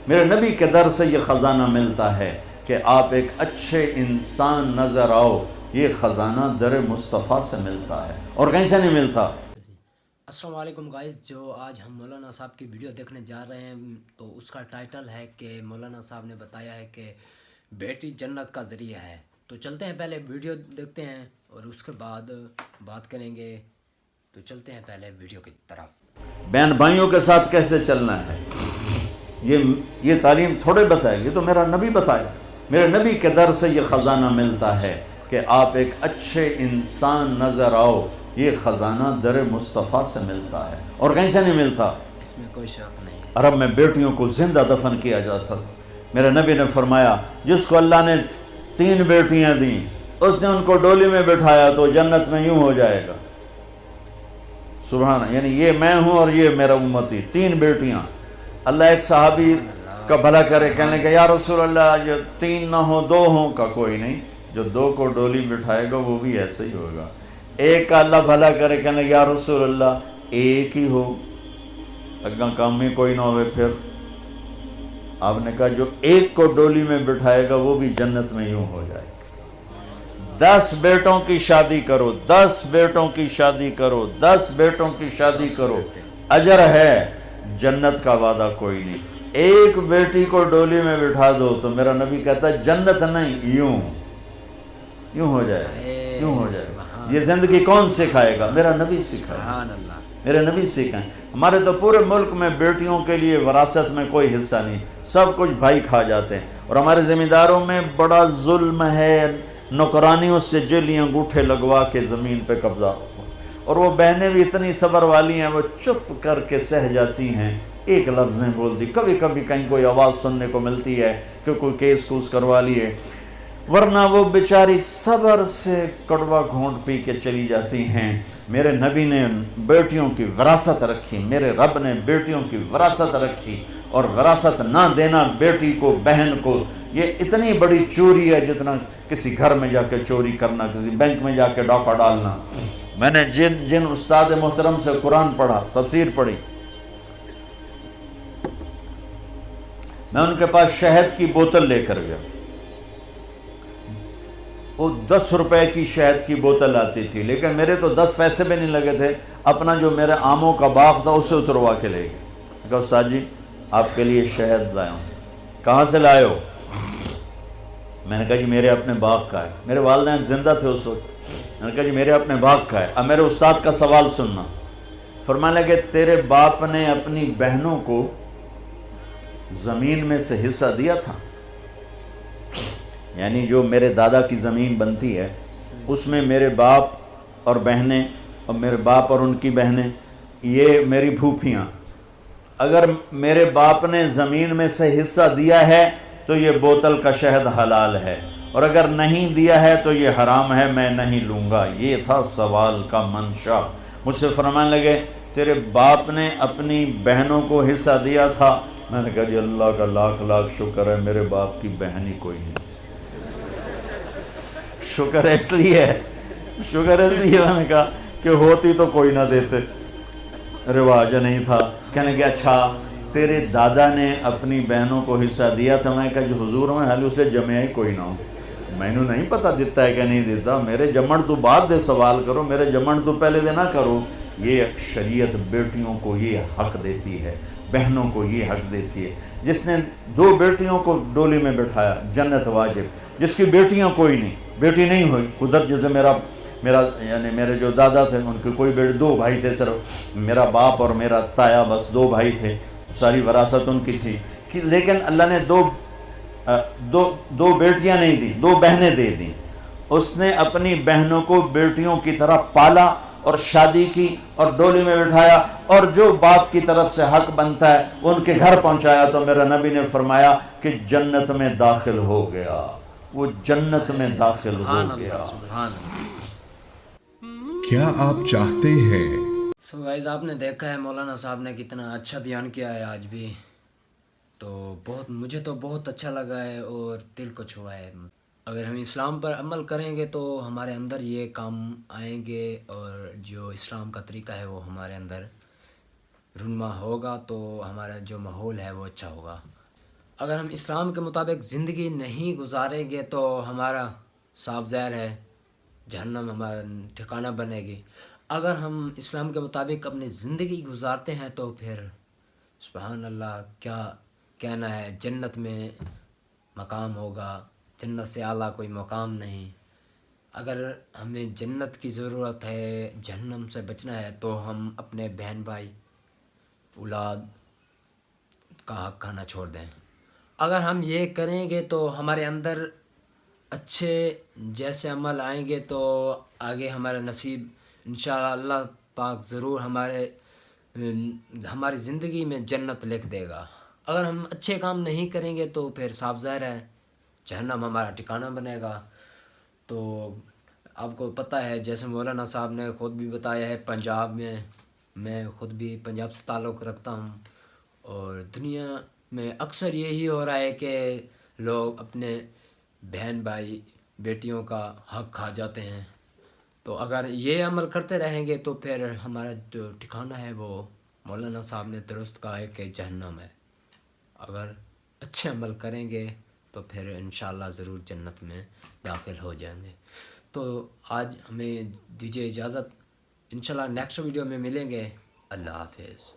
میرے نبی کے در سے یہ خزانہ ملتا ہے کہ آپ ایک اچھے انسان نظر آؤ، یہ خزانہ در مصطفیٰ سے ملتا ہے اور کہیں سے نہیں ملتا۔ السلام علیکم گائز، جو آج ہم مولانا صاحب کی ویڈیو دیکھنے جا رہے ہیں تو اس کا ٹائٹل ہے کہ مولانا صاحب نے بتایا ہے کہ بیٹی جنت کا ذریعہ ہے۔ تو چلتے ہیں، پہلے ویڈیو دیکھتے ہیں اور اس کے بعد بات کریں گے۔ تو چلتے ہیں پہلے ویڈیو کی طرف۔ بہن بھائیوں کے ساتھ کیسے چلنا ہے یہ تعلیم تھوڑے بتائے، یہ تو میرا نبی بتایا۔ میرے نبی کے در سے یہ خزانہ ملتا ہے کہ آپ ایک اچھے انسان نظر آؤ، یہ خزانہ در مصطفیٰ سے ملتا ہے اور کہیں سے نہیں ملتا۔ اس میں کوئی شک نہیں۔ عرب میں بیٹیوں کو زندہ دفن کیا جاتا تھا۔ میرے نبی نے فرمایا جس کو اللہ نے 3 بیٹیاں دیں، اس نے ان کو ڈولی میں بٹھایا تو جنت میں یوں ہو جائے گا۔ سبحان، یعنی یہ میں ہوں اور یہ میرا امتی، 3 بیٹیاں۔ اللہ ایک صحابی کا بھلا کرے، کہنے کہ یا رسول اللہ جو 3 نہ ہوں 2 ہوں، کا کوئی نہیں، جو 2 کو ڈولی بٹھائے گا وہ بھی ایسے ہی ہوگا۔ ایک کا اللہ بھلا کرے، کہنے یا رسول اللہ ایک ہی ہو، اگاں کام میں کوئی نہ ہوئے پھر۔ آپ نے کہا جو ایک کو ڈولی میں بٹھائے گا وہ بھی جنت میں یوں ہو جائے گا۔ 10 بیٹوں کی شادی کرو، 10 بیٹوں کی شادی کرو، 10 بیٹوں کی شادی کرو، اجر ہے، جنت کا وعدہ کوئی نہیں۔ ایک بیٹی کو ڈولی میں بٹھا دو تو میرا نبی کہتا ہے جنت نہیں، یوں ہو جائے گا، یوں ہو جائے گا۔ یہ زندگی کون سکھائے گا؟ میرا نبی سکھائے، میرے نبی سکھائیں۔ ہمارے تو پورے ملک میں بیٹیوں کے لیے وراثت میں کوئی حصہ نہیں، سب کچھ بھائی کھا جاتے ہیں، اور ہمارے زمینداروں میں بڑا ظلم ہے، نوکرانیوں سے جیلی انگوٹھے لگوا کے زمین پہ قبضہ، اور وہ بہنیں بھی اتنی صبر والی ہیں، وہ چپ کر کے سہ جاتی ہیں، ایک لفظ نہیں بولتی۔ کبھی کبھی کہیں کوئی آواز سننے کو ملتی ہے کہ کوئی کیس کوس کروا لیے، ورنہ وہ بیچاری صبر سے کڑوا گھونٹ پی کے چلی جاتی ہیں۔ میرے نبی نے بیٹیوں کی وراثت رکھی، میرے رب نے بیٹیوں کی وراثت رکھی، اور وراثت نہ دینا بیٹی کو، بہن کو، یہ اتنی بڑی چوری ہے جتنا کسی گھر میں جا کے چوری کرنا، کسی بینک میں جا کے ڈاکہ ڈالنا۔ میں نے جن استاد محترم سے قرآن پڑھا، تفسیر پڑھی، میں ان کے پاس شہد کی بوتل لے کر گیا، وہ 10 روپے کی شہد کی بوتل آتی تھی، لیکن میرے تو 10 پیسے بھی نہیں لگے تھے، اپنا جو میرے آموں کا باغ تھا اسے اتروا کے لے گئے۔ کہا استاد جی آپ کے لیے شہد لایا ہوں۔ کہاں سے لائے ہو؟ میں نے کہا جی میرے اپنے باغ کا ہے۔ میرے والدین زندہ تھے اس وقت۔ میں نے کہا جی میرے اپنے باغ کا ہے۔ اب میرے استاد کا سوال سننا۔ فرمانے لگے تیرے باپ نے اپنی بہنوں کو زمین میں سے حصہ دیا تھا؟ یعنی جو میرے دادا کی زمین بنتی ہے اس میں میرے باپ اور بہنیں، اور میرے باپ اور ان کی بہنیں، یہ میری پھوپھیاں، اگر میرے باپ نے زمین میں سے حصہ دیا ہے تو یہ بوتل کا شہد حلال ہے، اور اگر نہیں دیا ہے تو یہ حرام ہے، میں نہیں لوں گا۔ یہ تھا سوال کا منشا۔ مجھ سے فرمانے لگے تیرے باپ نے اپنی بہنوں کو حصہ دیا تھا؟ میں نے کہا جی اللہ کا لاکھ لاکھ شکر ہے میرے باپ کی بہن ہی کوئی نہیں۔ شکر اس لیے میں نے کہا کہ ہوتی تو کوئی نہ دیتے، رواج نہیں تھا۔ کہنے کہ اچھا تیرے دادا نے اپنی بہنوں کو حصہ دیا تھا؟ میں نے کہا جو حضور میں حالی اسے جمعہ ہی کوئی نہ ہو، میں نے نہیں پتا دیتا ہے کہ نہیں دیتا، میرے جمن تو بعد دے سوال کرو، میرے جمن تو پہلے دے نہ کرو۔ یہ شریعت بیٹیوں کو یہ حق دیتی ہے، بہنوں کو یہ حق دیتی ہے۔ جس نے 2 بیٹیوں کو ڈولی میں بٹھایا جنت واجب، جس کی بیٹیاں کوئی نہیں، بیٹی نہیں ہوئی، ادھر جیسے میرا یعنی میرے جو دادا تھے ان کے کوئی بیٹے، 2 بھائی تھے صرف، میرا باپ اور میرا تایا، بس 2 بھائی تھے، ساری وراثت ان کی تھی، لیکن اللہ نے دو بیٹیاں نہیں دی، 2 بہنیں دے دیں۔ اس نے اپنی بہنوں کو بیٹیوں کی طرح پالا اور شادی کی اور ڈولی میں بٹھایا، اور جو باپ کی طرف سے حق بنتا ہے ان کے گھر پہنچایا، تو میرا نبی نے فرمایا کہ جنت میں داخل ہو گیا، وہ جنت میں داخل ہو گیا۔ کیا آپ چاہتے ہیں؟ سو گائز آپ نے دیکھا ہے مولانا صاحب نے کتنا اچھا بیان کیا ہے آج بھی، تو مجھے تو بہت اچھا لگا ہے اور دل کو چھوا ہے۔ اگر ہم اسلام پر عمل کریں گے تو ہمارے اندر یہ کام آئیں گے، اور جو اسلام کا طریقہ ہے وہ ہمارے اندر رونما ہوگا، تو ہمارا جو ماحول ہے وہ اچھا ہوگا۔ اگر ہم اسلام کے مطابق زندگی نہیں گزاریں گے تو ہمارا صاف ظاہر ہے جہنم ہمارا ٹھکانہ بنے گی. اگر ہم اسلام کے مطابق اپنی زندگی گزارتے ہیں تو پھر سبحان اللہ کیا کہنا ہے، جنت میں مقام ہوگا، جنت سے اعلیٰ کوئی مقام نہیں. اگر ہمیں جنت کی ضرورت ہے، جہنم سے بچنا ہے، تو ہم اپنے بہن بھائی اولاد کا حق کھانا چھوڑ دیں. اگر ہم یہ کریں گے تو ہمارے اندر اچھے جیسے عمل آئیں گے تو آگے ہمارا نصیب انشاءاللہ اللہ پاک ضرور ہماری زندگی میں جنت لکھ دے گا. اگر ہم اچھے کام نہیں کریں گے تو پھر صاف ظاہر ہے جہنم ہمارا ٹھکانہ بنے گا. تو آپ کو پتہ ہے جیسے مولانا صاحب نے خود بھی بتایا ہے، پنجاب میں خود بھی پنجاب سے تعلق رکھتا ہوں، اور دنیا میں اکثر یہی ہو رہا ہے کہ لوگ اپنے بہن بھائی بیٹیوں کا حق کھا جاتے ہیں. تو اگر یہ عمل کرتے رہیں گے تو پھر ہمارا جو ٹھکانہ ہے وہ مولانا صاحب نے درست کہا ہے کہ جہنم ہے. اگر اچھے عمل کریں گے تو پھر انشاءاللہ ضرور جنت میں داخل ہو جائیں گے. تو آج ہمیں دیجیے اجازت، انشاءاللہ نیکسٹ ویڈیو میں ملیں گے. اللہ حافظ.